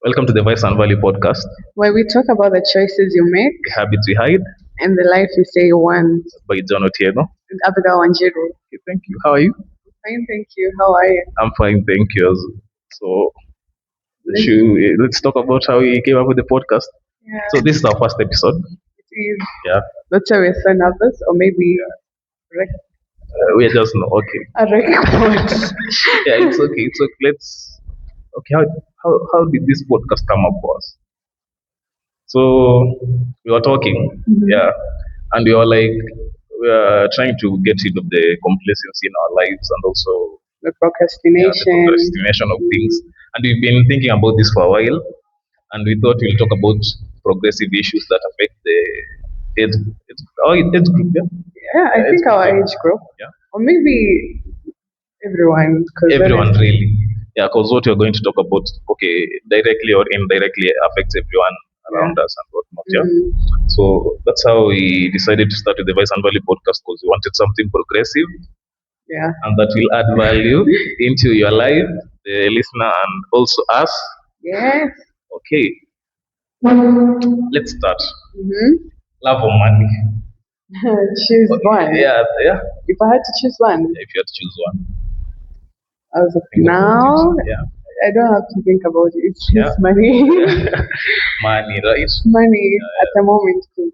Welcome to the Vice and Value podcast, where we talk about the choices you make the habits we hide and the life you say you want. by John Otieno. And Abigail Wanjiru. Okay, thank you. How are you? Fine, thank you. How are you? I'm fine, thank you. So, let's talk about how we came up with the podcast. Yeah, So, this is our first episode. it is. Yeah, That's why we're so nervous, or maybe we are just okay. a record. Yeah, it's okay. It's okay. Okay. How did this podcast come up for us? So we were talking, yeah, and we were like, we are trying to get rid of the complacency in our lives and also The the procrastination. procrastination of things. And we've been thinking about this for a while, and we thought we'll talk about progressive issues that affect the age group, yeah. Yeah, I think our age group, Yeah, or maybe everyone, because everyone really. Yeah, because what we're going to talk about, okay, directly or indirectly affects everyone around us and whatnot. Yeah. So that's how we decided to start with the Vice and Value podcast because we wanted something progressive Yeah. and that will add value into your life, the listener, and also us. Yes. Okay, let's start. Mm-hmm. Love or money? Choose one. Yeah. If I had to choose one, If you had to choose one, as of think about now, it. Yeah, I don't have to think about it. It's Yeah. just money. money, right? Money at the moment. Too.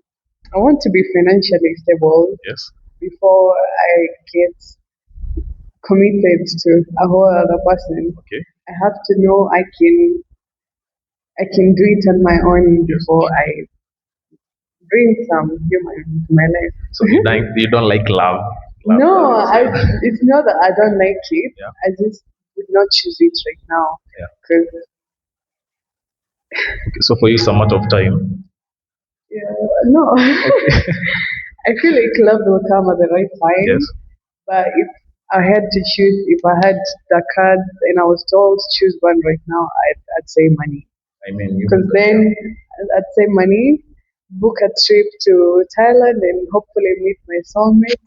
I want to be financially stable Yes. before I get committed to a whole other person. Okay. I have to know I can do it on my own before I bring some human into my life. So you don't like love? No, it's not that I don't like it. Yeah. I just would not choose it right now. Yeah. Because Okay, so for you, it's a matter of time. no, I feel like love will come at the right time. Yes. But if I had to choose, if I had the card and I was told to choose one right now, I'd say money. I mean, you Because then I'd say money, book a trip to Thailand and hopefully meet my soulmate.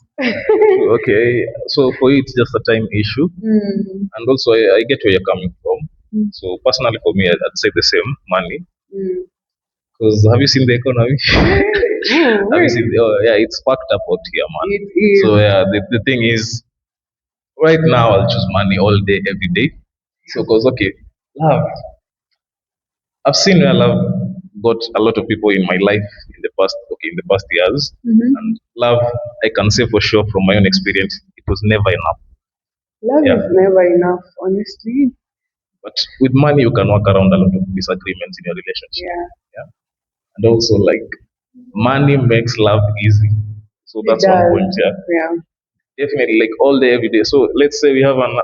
okay. So for you, it's just a time issue, and also I get where you're coming from. So personally, for me, I'd say the same, money. Because have you seen the economy? Have you seen? Oh yeah, it's fucked up out here, man. It is. So yeah, the thing is, right now I'll choose money all day, every day. So because okay, love. I've seen where love got a lot of people in my life in the past years, and love, I can say for sure from my own experience, it was never enough. Love Yeah. is never enough, honestly. But with money, you can work around a lot of disagreements in your relationship. Yeah. And also, like, money makes love easy. So that's It one does. point, yeah. Yeah. Definitely, like all day, every day. So let's say we have an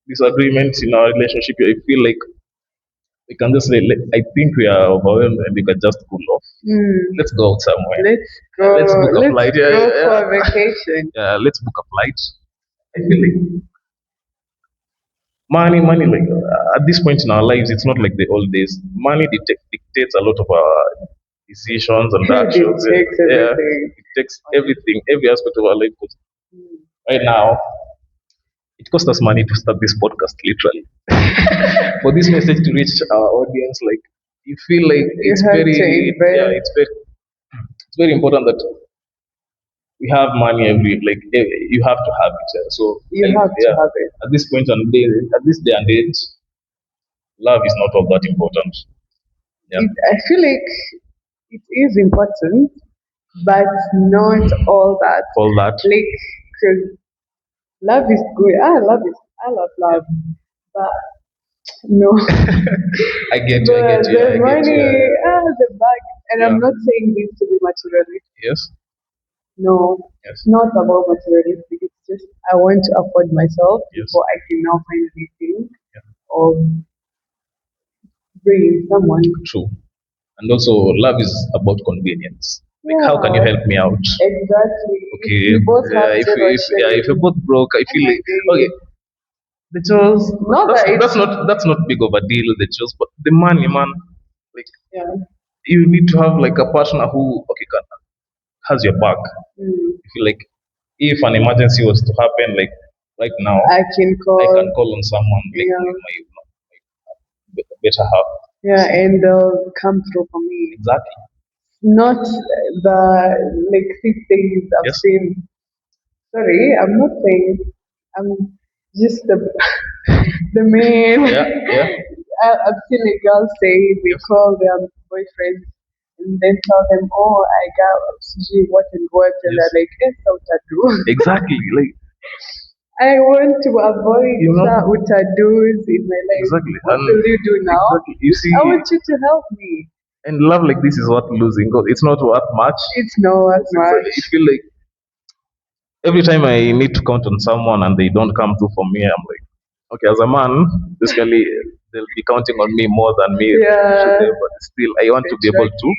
disagreement in our relationship. I feel like we can just say, I think we are overwhelmed and we can just cool off. Let's go out somewhere. Let's go. Let's book a Let's flight. go for a vacation. Yeah, let's book a flight. I feel like money, like at this point in our lives, it's not like the old days. Money dictates a lot of our decisions and actions. It takes everything. It takes everything, every aspect of our life. Right now, it costs us money to start this podcast, literally. For this message to reach our audience, like you feel like it's have very, to invest. yeah, it's very important that we have money you have to have it. So You have to have it. at this point and day, at this day and age, love is not all that important. Yeah. I feel like it is important, but not all that. All that. Like, because love is good. I love love. But no. I get you. The money, the bag. And I'm Yeah. not saying this to be materialistic. Yes. No, Yes. it's not about materialistic. It's just I want to afford myself Yes. before I can now finally think of bringing someone. True. And also, love is about convenience. Like, how can you help me out? Exactly. Okay. We both have if, zero if, yeah, if you're both broke, I feel my like days. okay. The chores, Not that it's- that's not big of a deal. The chores, but the money, man. Like Yeah. you need to have like a partner who has your back. You feel like if an emergency was to happen, like right now, I can call. I can call on someone like Yeah. my better half. Yeah, and they'll come through for me. Exactly. Not the like 6 days I've Yes. seen. Sorry, I'm not saying. I'm just the the man. Yeah. Yeah. I've seen a girl say they Yes. call their boyfriends and then tell them, "Oh, I got oxygen, what and what," and Yes. they're like, "It's out to do." Exactly. Like I want to avoid you know. do's in my life. Exactly. What And will you do now? exactly. You see, I want you to help me. and love like this is what losing because it's not worth much. It's not Because much. it feel like every time I need to count on someone and they don't come through for me, I'm like, okay, as a man, basically they'll be counting on me more than me should Yeah, they, but still I want to be able to. exactly.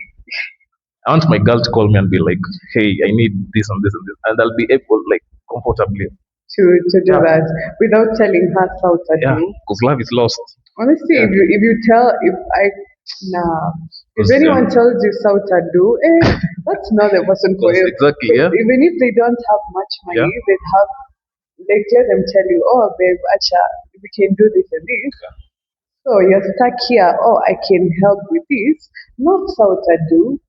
I want my girl to call me and be like, hey, I need this and this and this, and I'll be able like comfortably. To do Yeah, that without telling her how to yeah, do. because love is lost. Honestly, Yeah, if you tell if I nah if because anyone tells you how to do, that's not the person for you. exactly, Because yeah, even if they don't have much yeah, money, they have like let them tell you, oh babe, Acha, we can do this and this. So you're stuck here. Oh, I can help with this. Not how to do.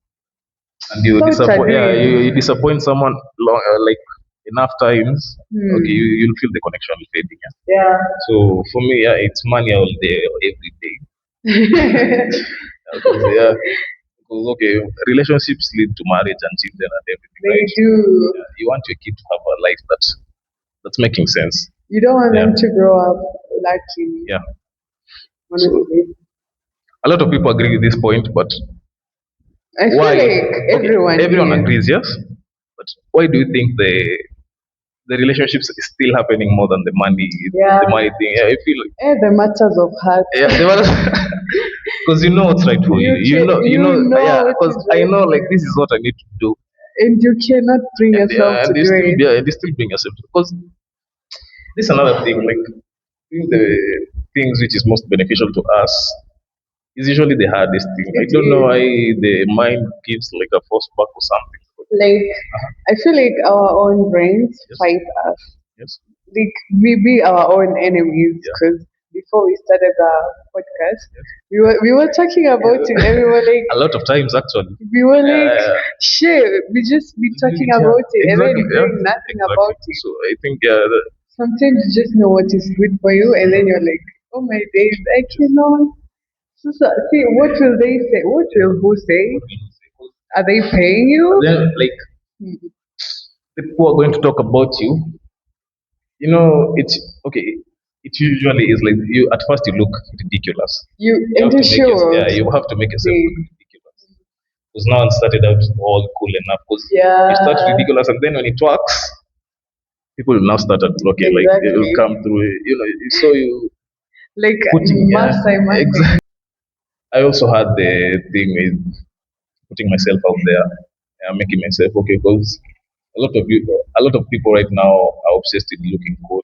and you How to disappoint. do Yeah, is you disappoint someone long, like enough times. Okay, hmm, you'll feel the connection fading. Yeah? yeah. So for me, yeah, it's money all day, every day. Because yeah, because okay, relationships lead to marriage and children and everything, They right? do. Yeah, you want your kid to have a life that's making sense. You don't want Yeah, them to grow up lacking, yeah. So honestly. a lot of people agree with this point, but I feel why? like Okay, everyone everyone is. agrees, yes, but why do you think the relationships is still happening more than Yeah. the money thing? Yeah, I feel like The matters of heart. yeah, they were because you know what's right for you. You know, you know yeah, what because is I right know for like you. this is what I need to do, And you cannot bring yourself to and they do still it. yeah, and they still bring yourself because this is another thing. Like the things which is most beneficial to us is usually the hardest thing. I It don't know why is. the mind gives like a force back or something. Like, Uh-huh. I feel like our own brains Yes, fight us. yes, Like, we be our own enemies yeah, because before we started the podcast, yes. we were talking about it and we were like, A lot of times actually. we were like, Uh, shit, we just be talking yeah, about it and then exactly. Yeah, doing nothing exactly. about it. So I think yeah, Sometimes you just know what is good for you, and then you're like, oh my days, I cannot. See, what will they say? What will who say? Are they paying you? then like people are going to talk about you. You know, it's okay. It usually is like you at first you look ridiculous. You You and have you to make your sure yeah, you have to make yourself look see. ridiculous. Because now it started out all cool enough. Because you start Yeah, ridiculous and then when it works, people will now start at okay, like it will exactly. come through. You know, so you Like putting yeah, Masai. exactly. I also had the thing with putting myself out there, making myself okay. Because a lot of people right now are obsessed with looking cool.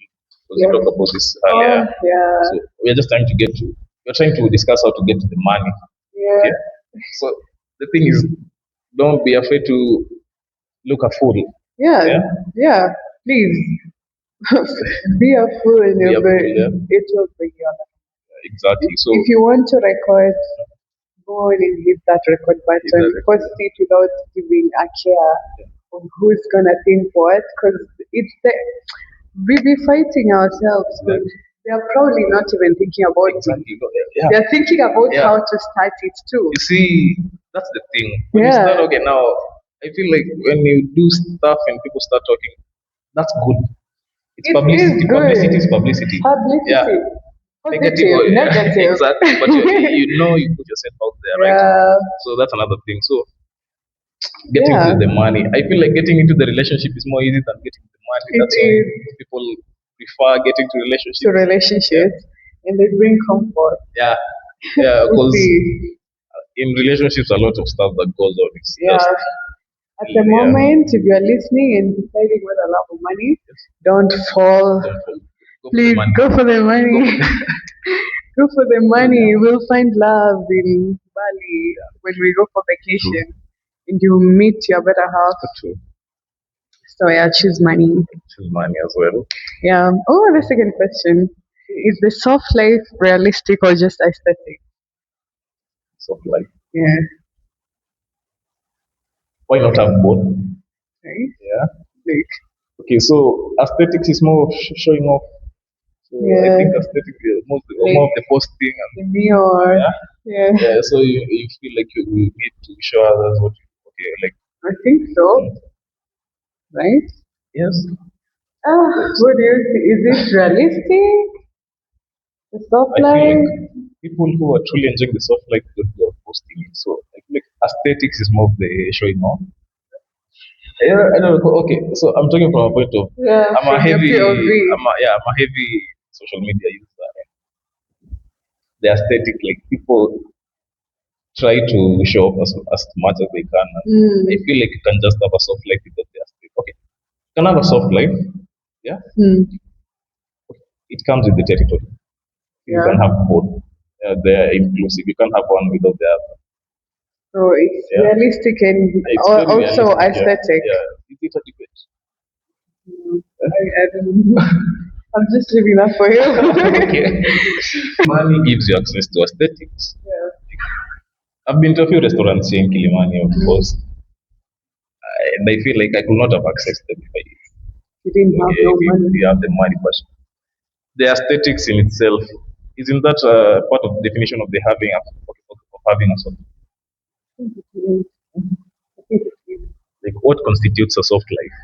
Because we Yep. talked about this earlier. Oh yeah, So we're just trying to get to. We're trying to discuss how to get to the money. yeah, Okay. So the thing is, don't be afraid to look a fool. yeah, Yeah. yeah. Please be a fool in Be your a fool. Yeah. it will bring you up. Exactly. So If you want to record, go on and hit that record is button. that Post it without giving a care of who's gonna think what, because it's the we be fighting ourselves because exactly. they are probably not even thinking about it. Exactly. Yeah. They're thinking about Yeah. how to start it too. You see, that's the thing. When you start, Yeah, okay, now I feel like when you do stuff and people start talking, that's good. It's it is publicity. Publicity is good. publicity. Yeah. Publicity. Negative, Positive, negative. exactly. But you know you put yourself out there, right? Yeah, So that's another thing. So getting to yeah, the money, I feel like getting into the relationship is more easy than getting the money. it That's why is people prefer getting to to relationships. Yeah, relationships and they bring comfort. yeah, yeah. We'll Because see. in relationships, a lot of stuff that goes on is Yeah. just At the yeah. moment, if you're listening and deciding whether love or money, don't fall. Don't fall. Go for the Please money. go for the money. Go for the Go for the money. We'll find love in Bali when we go for true. vacation and you meet your better half. True. So yeah, choose money. Choose money as well. Yeah. Oh, the second question. Is the soft life realistic or just aesthetic? soft life. Yeah. Why not have both? Right. Yeah. Like, Okay, so aesthetics is more of showing off. So I yeah. think aesthetics is more Like of the posting and in me or yeah. yeah. Yeah, so you feel like you need to show others what you okay, like I think so. Right? yes. Ah, what do you think? Is it realistic? The soft I feel like life? people who are truly enjoying the soft life don't do posting it. So I feel like aesthetics is more of the showing off. Yeah, I don't know. Okay, so I'm talking from a point of Yeah, I'm a from your heavy POV. I'm a heavy social media user. And the aesthetic, like people try to show off as much as they can. And I Mm. feel like you can just have a soft life without the aesthetic. Okay, you can have a soft life. Yeah, Mm. it comes with the territory. You Yeah. can have both. They're inclusive. You can't have one without the other. So it's Yeah, realistic and it's very also realistic. Yeah, aesthetic. yeah. It's a debate. I don't know. I'm just leaving that for you. Okay. Money gives you access to aesthetics. Yeah. I've been to a few restaurants here in Kilimani, of course, and I feel like I could not have accessed them You didn't have no if money. you have the money. But the aesthetics in itself isn't that part of the definition of the of having a soft Mm. I think it is. like what constitutes a soft life?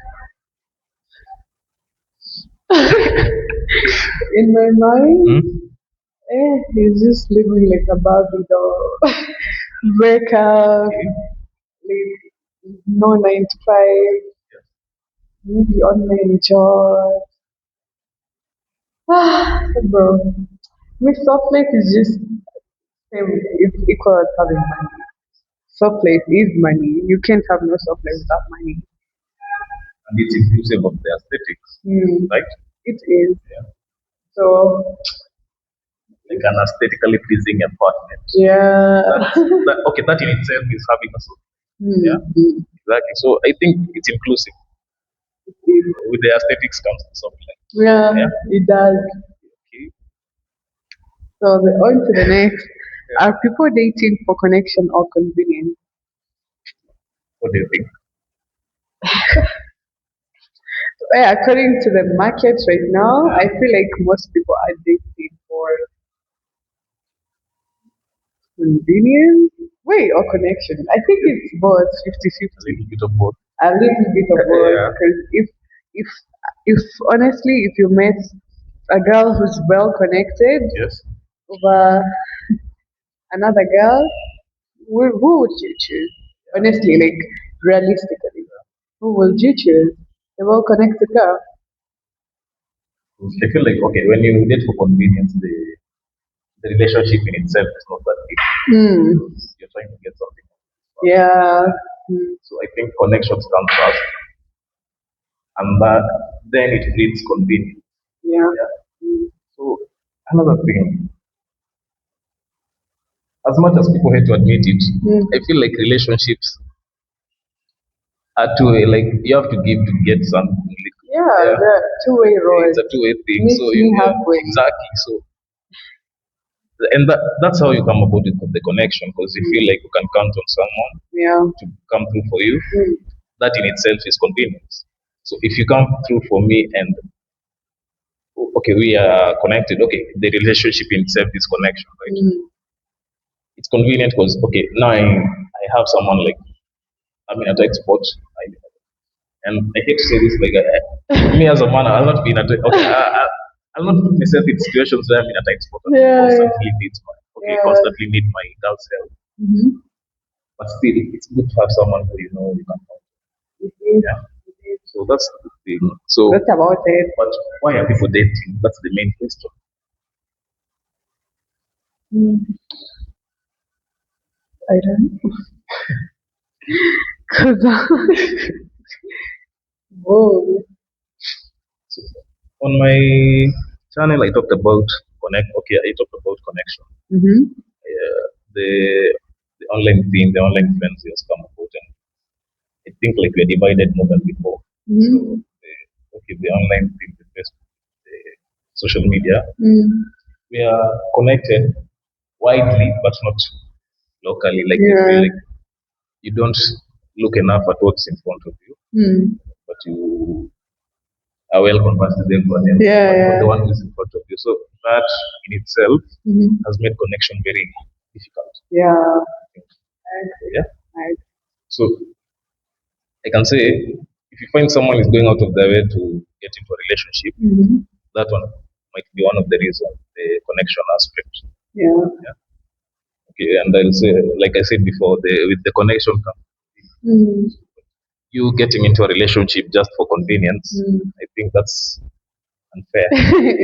In my mind, Hmm? he's just living like a Barbie doll. Wake up, Okay. like no 9 to 5, maybe online job. Bro, with soft life is just same. It's equal as having money. Soft life is money. You can't have no soft life without money. And it's inclusive of the aesthetics, Mm, right? it is. Yeah. So Like an aesthetically pleasing apartment. yeah. Okay, that in itself is having a soft. Yeah, Mm, mm, exactly. So I think it's inclusive. it is. With the aesthetics comes the soft life. Yeah, Yeah. it does. Okay. So on to the next. Yeah. Are people dating for connection or convenience? What do you think? Well, according to the market right now, I feel like most people are dating for convenience. Wait, or connection. I think it's both A 50-50. little bit of both. A little bit of both. Yeah. Because if if honestly, if you met a girl who's well connected Yes. over another girl, who would you choose? Honestly, like realistically, who would you choose? The well connected girl. I feel like okay, when you date for convenience, the relationship in itself is not that deep. Hmm. You're trying to get something. Yeah. Hmm. So I think connections come first, and that then it breeds convenience. Yeah. Yeah. So another thing, as much as people hate to admit it, Hmm. I feel like relationships are two-way. Like you have to give to get something. Like, Yeah, yeah, the two-way road. it's a two-way thing. Meet So me yeah, halfway. exactly. So and that's how you come about it, the connection because you feel like you can count on someone Yeah. to come through for you. Mm. That in itself is convenience. So if you come through for me and okay, we are connected. Okay, the relationship in itself is connection, right? Mm. It's convenient because okay, now I have someone like I'm in a tight spot. I, and I hate to say this, like me as a man, I'll not be in a tight. Okay, I'll not put myself in situations where I'm in a tight spot and Yeah, constantly needs my yeah. constantly need my girl's help. Mm-hmm. But still, it's good to have someone who you know you can help. It is. Yeah. So that's the thing. So, That's about it. but why are people dating? That's the main question. Mm. I don't know. Cause whoa. So on my channel, I talked about connect. Okay, I talked about connection. Mm-hmm. The the online thing, the online friends has come about, and I think like we're divided more than before. So Mm-hmm. okay, the online thing, the Facebook, the social media, Mm. we are connected widely, but not. locally. Like they feel Yeah. like you don't look enough at what's in front of you, Hmm. but you are well conversed with everyone else, Yeah, but not yeah. the one who's in front of you. So that in itself Hmm. has made connection very difficult. Yeah. I agree. Yeah. I So I can say if you find someone is going out of their way to get into a relationship, agree. that one might be one of the reasons, the connection aspect. Yeah. Yeah. Okay. And I'll say, like I said before, with the connection comes Mm. you getting into a relationship just for convenience. Mm. I think that's unfair.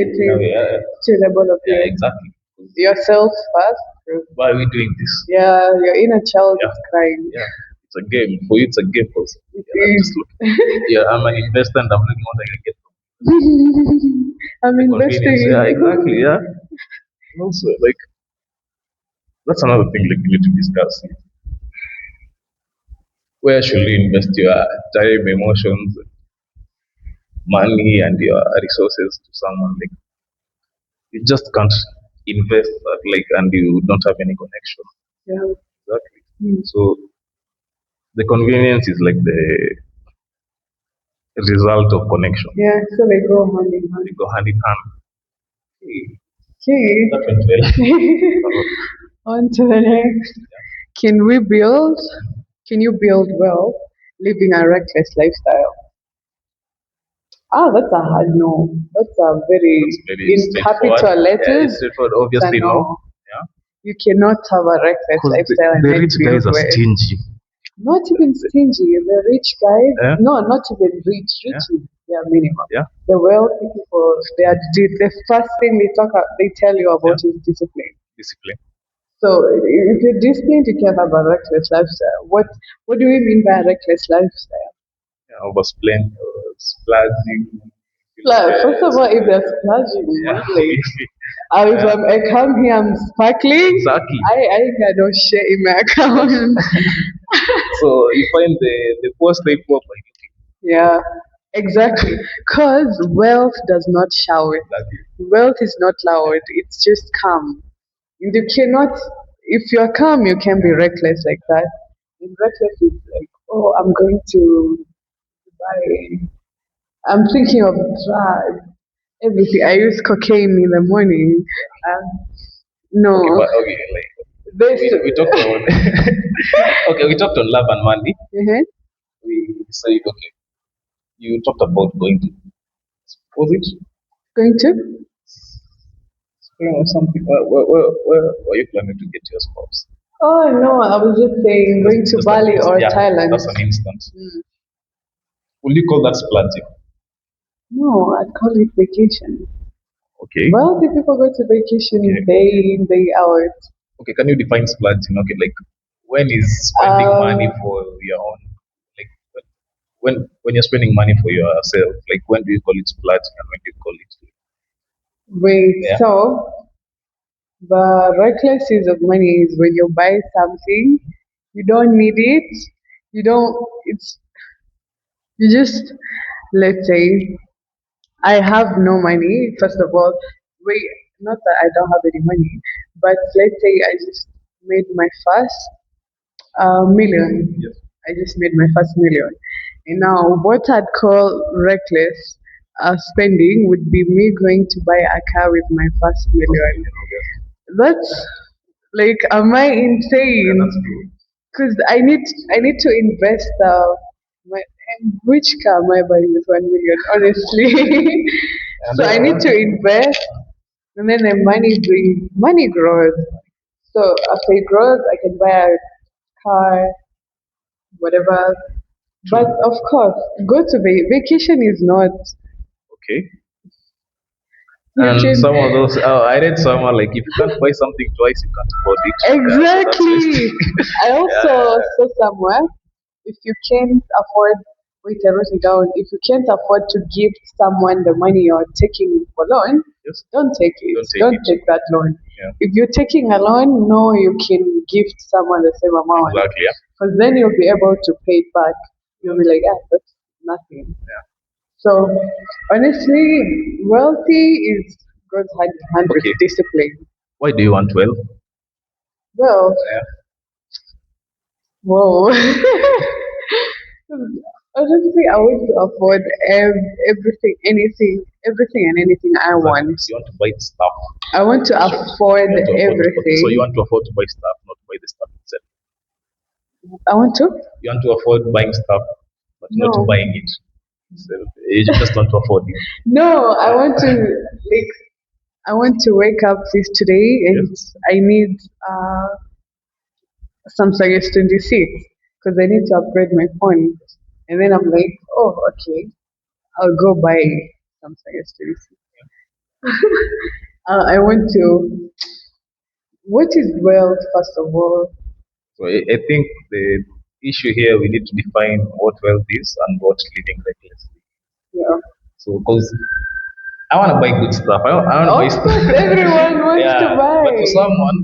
It You know, is yeah, chillable of yeah, you. exactly. Yourself first. True. Why are we doing this? Yeah, your inner child Yeah, is crying. yeah. It's a game. For you, it's a game. Because It yeah, I'm just looking. Yeah, I'm an investor and I'm looking what I can get from is. I'm the investing convenience. in Yeah, exactly. you. Yeah. And also, like, that's another thing like we need to discuss. Where should you invest your time, emotions, money, and your resources to someone? Like, you just can't invest that, like, and you don't have any connection. Yeah. Exactly. Mm. So the convenience is like the result of connection. Yeah, so they go hand in hand. They go hand in hand. Hey, Okay. that went well. On to the next. Can we build? Can you build wealth living a reckless lifestyle? Ah, that's a hard no. That's a very, That's very in straightforward. capital Yeah, letters, it's straightforward. it's a Obviously, no. no. Yeah, You cannot have a reckless because lifestyle and the then rich build guys are wealth. stingy. Not even stingy. The rich guys, Yeah, no, not even rich. yeah, Rich is their minimum. yeah, The wealthy people, the first thing they tell you yeah. about is discipline. Discipline. So if you're disciplined, you can have a reckless lifestyle. What do we mean by a reckless lifestyle? Yeah, overspending, splurging. Like, first of all, if they're splurging, Yeah, man, like, if yeah, I come here, I'm sparkling, exactly. I ain't got no shit in my account. So you find the poor stay poor by Yeah, exactly. Because wealth does not shout. exactly. Wealth is not loud. It's just calm. You cannot, if you're calm, you can be reckless like that. And reckless is like, oh, I'm going to buy. I'm thinking of drugs, everything. I use cocaine in the morning. Um, Okay, no, but okay, like this. we talked about okay, we talked on love and money. Mhm. We decided okay, you talked about going to was it Going to? Spain or something? Where were you planning to get your spouse? Oh no, I was just saying going to Just an Bali or yeah, Thailand. that's an instance. Mm. Will you call that splurging? No, I'd call it vacation. Okay. Wealthy people go to vacation Okay. day in, day out. Okay, can you define splurging? Okay, like when is spending money Um, for your own like when you're spending money for yourself, like when do you call it splurging and when do you call it wait, yeah? so the reckless use of money is when you buy something, you don't need it, you don't, it's, you just, let's say, I have no money, first of all, wait, not that I don't have any money, but let's say I just made my first million. Yes. I just made my first million. And now, what I'd call reckless spending would be me going to buy a car with my first million. That's like, am I Yeah, insane? that's true. Because I need to invest. My, and which car am I buying with 1 million? Honestly, And so I then need to invest, and then the money grows. So after it grows, I can buy a car, whatever. But true. of course, go to vacation is not. Okay. You And can some of those I read somewhere like if you can't buy something twice you can't afford it. Yeah, so that's exactly. wasting. I Yeah, also saw somewhere if you can't afford. Wait, I wrote it down. If you can't afford to give someone the money you're taking for loan, yes. don't take it. Don't take Don't it. take that loan. Yeah. If you're taking a loan, no, you can gift someone the same amount Exactly. Yeah. because then you'll be able to pay it back. You'll be like, ah, that's nothing. Yeah. So honestly, wealthy is goes hand in hand with Okay. discipline. Why do you want 12? Well, Yeah. Whoa. Honestly, I want to afford everything, anything, everything and anything I Exactly. want. You want to buy stuff. I want to Sure. afford You want to afford to, okay, so you everything. want to afford to buy stuff, not buy the stuff itself. I want to? You want to afford buying stuff, but not No. buying it. So you just want to afford it. No, I want to like I want to wake up this today and Yes. I need Samsung S26 because I need to upgrade my phone. And then I'm like, oh, okay, I'll go buy Samsung S26. I want to. What is wealth, first of all? So I think the issue here we need to define what wealth is and what living recklessly. Yeah. So because I want to buy good stuff. I want to buy Of stuff. course, everyone wants to Yeah, buy. but for someone,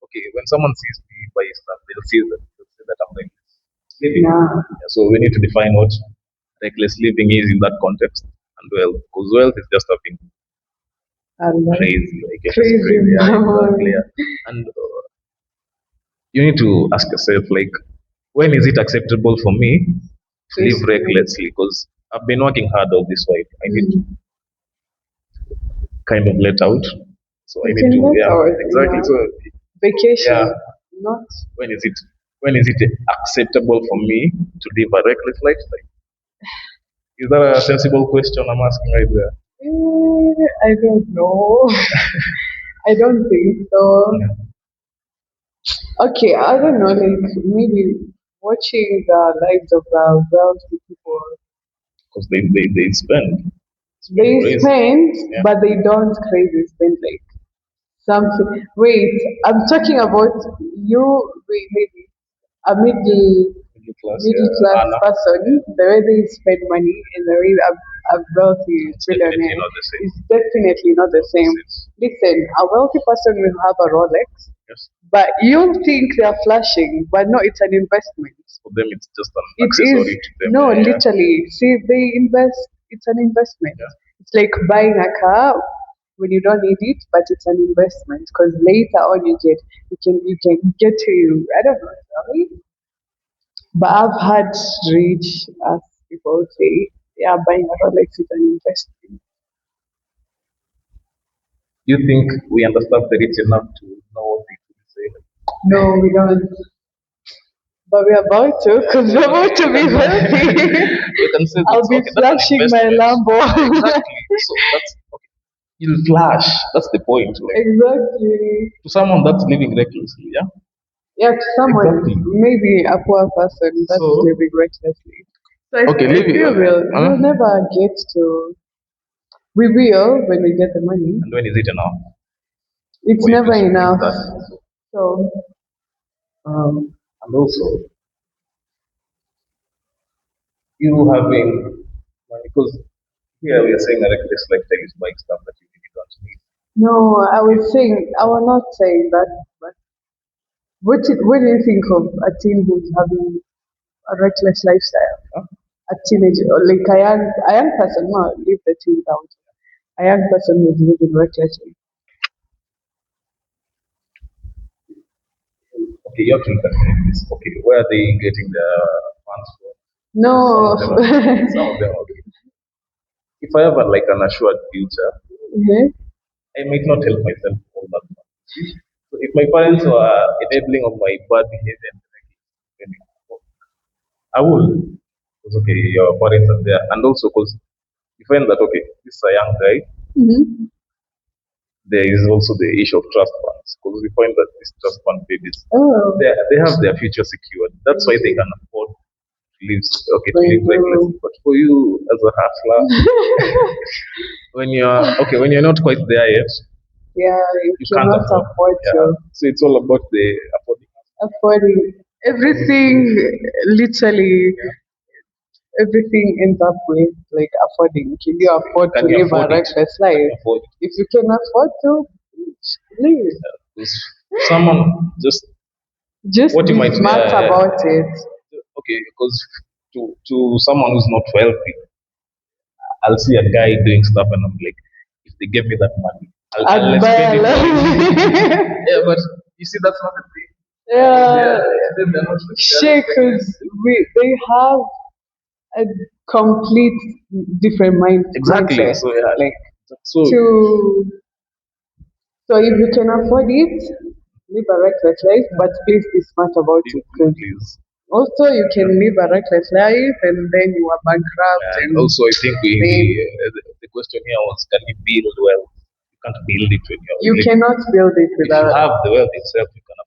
okay, when someone sees me buy stuff, they'll see that I'm reckless living. Nah, Yeah, so we need to define what reckless living is in that context and wealth, because wealth is just something I love crazy, like you're just crazy crazy. Yeah, exactly. man. Yeah. And you need to ask yourself, like, when is it acceptable for me to live Just recklessly? Because I've been working hard all this while. I need to mm, kind of let out. So I you need can to, let yeah, out, exactly. So, yeah, vacation, not. when is it, when is it acceptable for me to live a reckless lifestyle? Is that a sensible question I'm asking right there? I don't know. I don't think so. Okay, I don't know. Like maybe watching the lives of the wealthy people. Because they spend They crazy. spend, Yeah, but they don't crazy spend like something. Wait, I'm talking about you. Wait, maybe a middle class, middle yeah, class Anna. person. The way they spend money and the way a wealthy It's definitely billionaire not the same. is definitely not the Not the same. same. Listen, a wealthy person will have a Rolex, Yes. but you'll think they're flashing, but no, it's an investment. For them, it's just an It is accessory to them. no, Yeah, yeah. literally. See, they invest. It's an investment. Yeah. It's like buying a car when you don't need it, but it's an investment because later on you can get to I don't know, sorry. But I've had rich as people say, yeah, buying a Rolex is an investment. You think we understand the rich enough to know what they could say? No, we don't. But we're about to, Yeah, because so we're okay, about to you be can wealthy. you can say I'll that's be okay. That's an flashing my investment. Lambo. Exactly. So that's okay. You'll flash. That's the point. Like Exactly. to someone that's living recklessly. Yeah. Yeah, to someone, Exactly. maybe a poor person that's So living recklessly. So okay, I living. feel Uh, we'll never get to, we will when we get the money. and when is it enough It's for you to never enough. exactly? So, And also you having money because here we are saying a reckless lifestyle is buying stuff that you really don't need. no, Okay. I was not saying that, but what do you think of a teen who's having a reckless lifestyle? Huh? A teenager, or like a young person, no, leave the teen out. A young person who's living recklessly. Okay, you have to look at this. Okay, where are they getting the funds from? Some No. of them are some of them are okay. If I have like an assured future, Mhm. I might not help myself all that much. So if my parents were enabling of my bad behavior, then I will. Because okay, your parents are there, and also because you find that okay, this is a young guy. Mhm. There is also the issue of trust funds because we find that these trust fund babies, Oh, they have their future secured. That's why they can afford to live okay to they live recklessly. do. But for you as a hustler, when you're okay, when you're not quite there yet, Yeah, you you can't cannot afford. afford Yeah. to So it's all about the affording. affording Affording everything. Literally, yeah. everything ends up with like affording. Can you So afford to can you live a afford it? reckless Can life? you afford it? If you can afford to, live. Because someone just Just what you be might smart about it. okay because to someone who's not wealthy, I'll see a guy doing stuff and I'm like, if they give me that money, I'll I'd buy spend a it wisely. lot. Yeah, but you see, that's not the thing. Yeah, then they're not. because they have a complete different Exactly. mindset. So yeah. Like So to so if you can afford it, live a reckless life, but please be smart about it. Because please. also you can live a reckless life and then you are bankrupt And and also, I think then the question here was, can you build wealth? You can't build it when you're you like, cannot build it if you without. have the wealth itself, you can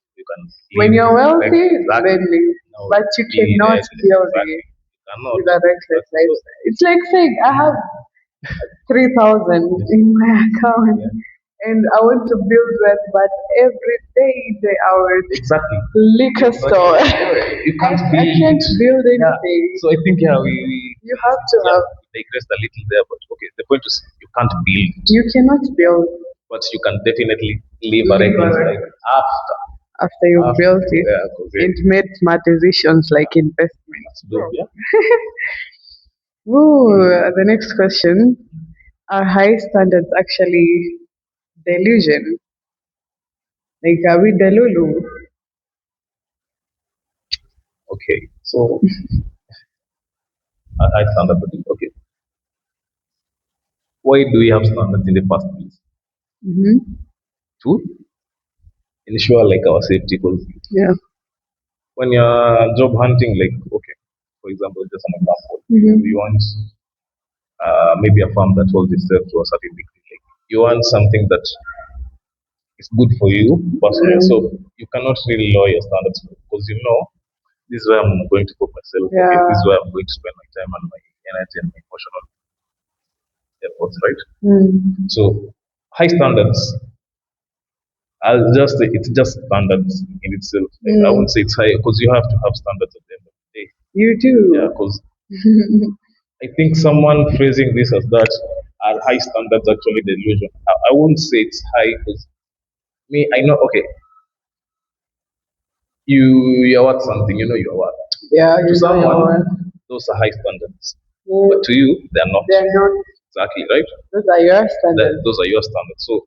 When live you're like wealthy, exactly. then live, No, but you be cannot build exactly. it You cannot. with a reckless Exactly. So lifestyle. It's like saying I have 3,000 yes, in my account yeah, and I want to build wealth, but every day they are exactly. liquor store. You can't I build can't it. build Yeah. anything. So I think yeah, we You have to yeah have, we digressed a little there, but okay. The point is you can't build, you cannot build but you can definitely live a live reckless life after. after you built it Yeah, because and made smart decisions like investment. that's dope. Yeah. Ooh, the next question. Are high standards actually delusion? Like, are we delulu? Okay. So I standard. Okay. Why do we have standards in the first place? Mm-hmm. To ensure like our safety. Because Yeah. when you're job hunting, like okay, for example, just an example, you Mm-hmm. want maybe a firm that holds itself to a certain degree. Like you want something that is good for you personally. So you cannot really lower your standards because you know this is where I'm going to put myself. Okay, Yeah. this is where I'm going to spend my time and my energy and my emotional efforts, right? Mm. So high standards. I'll just say it's just standards in itself. I Mm. won't say it's high because you have to have standards at the end of the day. You Yeah, do. because I think someone phrasing this as that are high standards actually delusion. I won't say it's high because me, I know. Okay, you're what something. You know you're what. Yeah, To you know your worth. someone, those are high standards, Yeah. but to you, they're not. They're not. Exactly right. Those are your standards. Those are your standards. So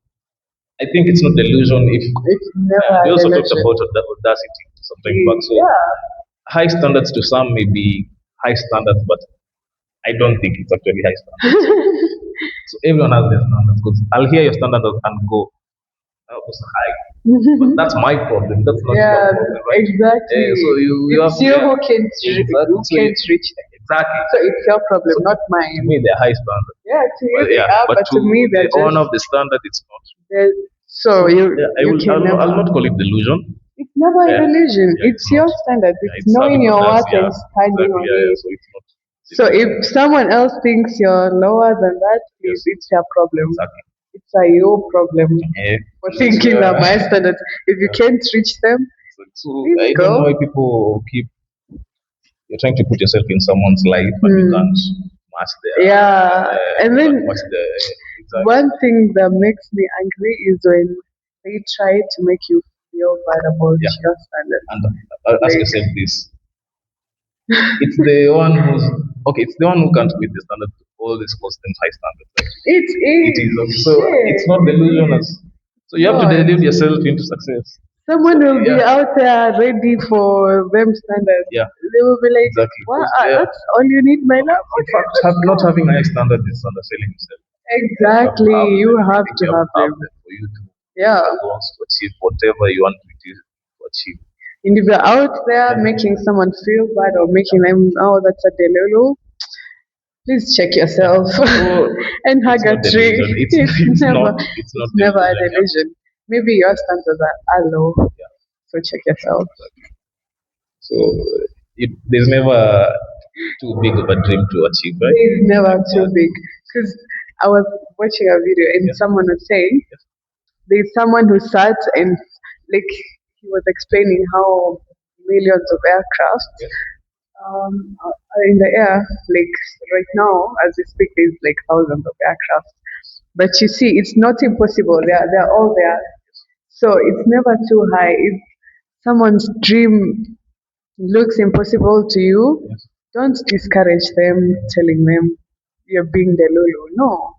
I think it's not delusion if It's never we a also talked delusion. about audacity sometime back. So Yeah. high standards to some may be high standards, but I don't think it's actually high standards. So everyone has their standards because I'll hear your standard and go, that was high. But that's my problem. That's not your Yeah, problem, right? exactly. So you have It's you yeah, who can't exactly. who can't reach them. Exactly. So it's your problem, So not to mine. me, they're high standard. Yeah, to you But they yeah, are, but but to to me the they're owner just of the standard, it's not. they're, so So you yeah, you can I'll never. not call it delusion. It's never a Yeah, delusion. yeah, it's It's not. your standard. Yeah, It's it's knowing having your audacity. worth Yeah, and standing exactly. on Yeah, yeah. it. So it's not. So if someone else thinks you're lower than that, please, Yes, it's your problem. exactly. It's a your problem Yeah. for thinking that my standards. If you Yeah. can't reach them, So please I don't know go. why people keep you're trying to put yourself in someone's life and you Hmm. can't match Yeah, and you then can't match their exactly. one thing that makes me angry is when they try to make you feel bad about Yeah. your standards. And ask Like, yourself this: it's the one who's okay. It's the one who can't meet the standard. All these constant high standards. Like, it it is is so shit. it's not delusion. So you have to Not. delude yourself into success. So Someone will be yeah, out there ready for them standards. yeah, They will be like, exactly. "What? Because yeah, That's all you need, my love? in Okay, fact, let's not go." having a high standard is underselling yourself. Exactly. You You have to have them. I have think to you have have to have them. them for you to Yeah. your goals to achieve whatever you want to achieve. And if you're out there Yeah. making someone feel bad or making them, oh, that's a delulu, please check Yeah. yourself So and hug it's a not tree. delusion. It's never, It's not it's never a delusion. Yeah. delusion. Maybe your standards are low, Yeah. so check yourself. So there's never too big of a dream to achieve, right? It's never too Exactly. big. Because I was watching a video and Yes. someone was saying Yes. there's someone who sat and like he was explaining how millions of aircraft Yes. are in the air. Like right now, as we speak, there's like thousands of aircraft. But you see, it's not impossible. They're all there. So it's never too high. If someone's dream looks impossible to you, Yes. don't discourage them, telling them you're being the lulu. No,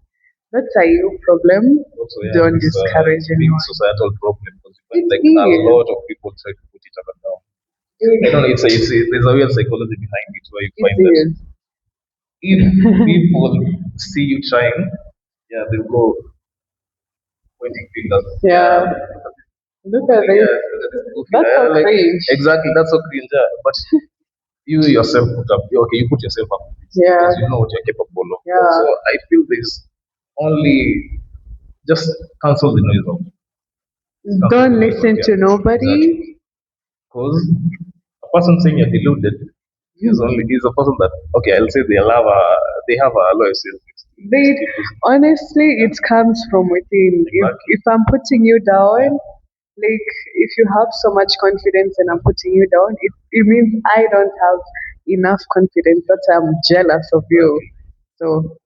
That's a you problem. Also, yeah, Don't it's discourage a big anyone. societal problem because you find It like a is. lot of people try to put each other down. I don't know. There's a weird psychology behind it where you It find that is. if people see you trying, yeah, they'll go pointing fingers. Yeah, Yeah. Look at yeah, this. look at this goofy. That's so Like cringe. exactly, that's so cringe. Yeah. But you yourself put up. Okay, you put yourself up with this Yeah. because you know what you're capable of. Yeah. So I feel there's only just cancel the noise of cancel the Don't noise of listen yeah, to exactly. nobody. Because a person saying you're deluded is a person that okay, I'll say they have a low self esteem. These They people, honestly, yeah, it comes from within. exactly. If I'm putting you Yeah, down, like if you have so much confidence and I'm putting you down, it means I don't have enough confidence. That's why I'm jealous of you. exactly. So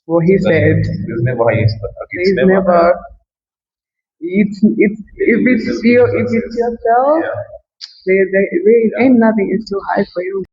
what he said, There's never highest. Okay, it's there's never. never. It's if It's it's just you, giving if it's success. yourself, Yeah, there yeah. ain't nothing is too high for you.